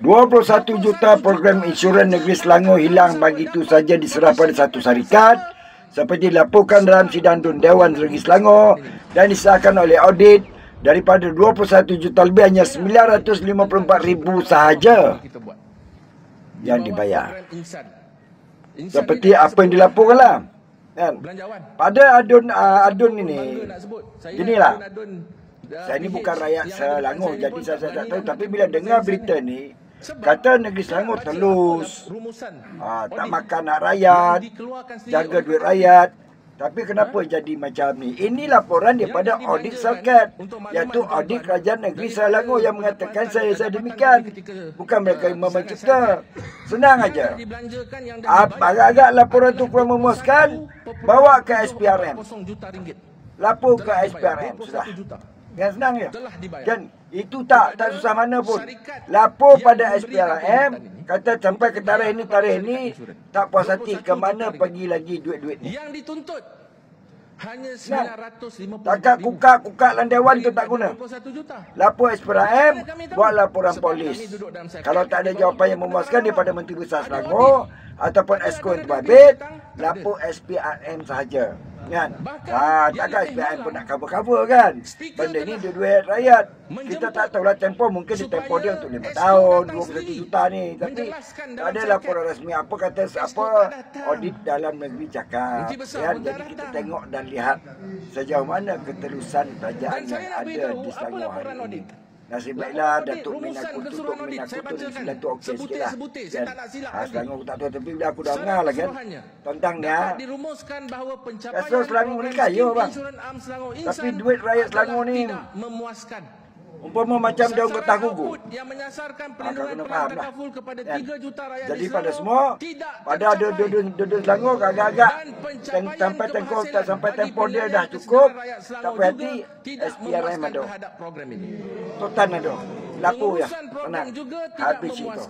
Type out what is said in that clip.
21 juta program insurans negeri Selangor hilang begitu saja diserah pada satu syarikat seperti dilaporkan dalam sidang Dewan Negeri Selangor dan disahkan oleh audit. Daripada 21 juta lebih hanya 954,000 sahaja yang dibayar. Seperti apa yang dilaporkan lah. Kan? Pada adun ini, inilah. Saya ni bukan rakyat Selangor, jadi saya tak tahu. Tapi bila dengar berita ni, kata negeri Selangor telus, tak makan nak rakyat, jaga duit rakyat. Tapi kenapa jadi macam ni? Ini laporan daripada audit Selkat, iaitu audit Kerajaan Negeri Selangor yang mengatakan saya demikian. Bukan mereka yang mencipta. Senang aja. Agak-agak laporan tu kurang memuaskan, bawa ke SPRM. Lapor ke SPRM sudah. Yang senang ya. Dan itu tak susah mana pun. Lapor pada SPRM, kata sampai ke tarikh ini tak puas hati, ke mana pergi lagi duit-duit ni. Yang dituntut hanya 950. Takat kukak dalam dewan tu tak guna. Lapor SPRM, buat laporan polis. Kalau tak ada jawapan yang memuaskan daripada Menteri Besar Selangor ataupun Esko yang terbabit, lapor SPRM sahaja. Kan? Takkan SPRM pun nak cover-cover kan. Benda ni duit rakyat. Kita tak tahulah tempoh, mungkin di tempoh dia untuk 5 tahun 21 juta ni. Tapi tak ada laporan rasmi apa kata apa audit dalam negeri cakap kan? Jadi kita tengok dan lihat sejauh mana keterusan kerajaan yang ada di Selangor hari ini. Nasib baiklah Datuk Min aku tutup Min aku tu sudah tu okey sikit lah kan. Selangor aku tak tahu, tapi bila aku dah dengar lah kan tentang dia Kasut Selangor ni kaya bang, tapi duit rakyat Selangor ni umpama macam daun getah gugur. Kakak kena faham lah kan? Jadi pada semua, pada duduk Selangor agak-agak sampai tempoh tak sampai tempoh dia dah cukup, tak puas hati, SPRM ada, Totan ada, lapor ya, tenang, habis itu.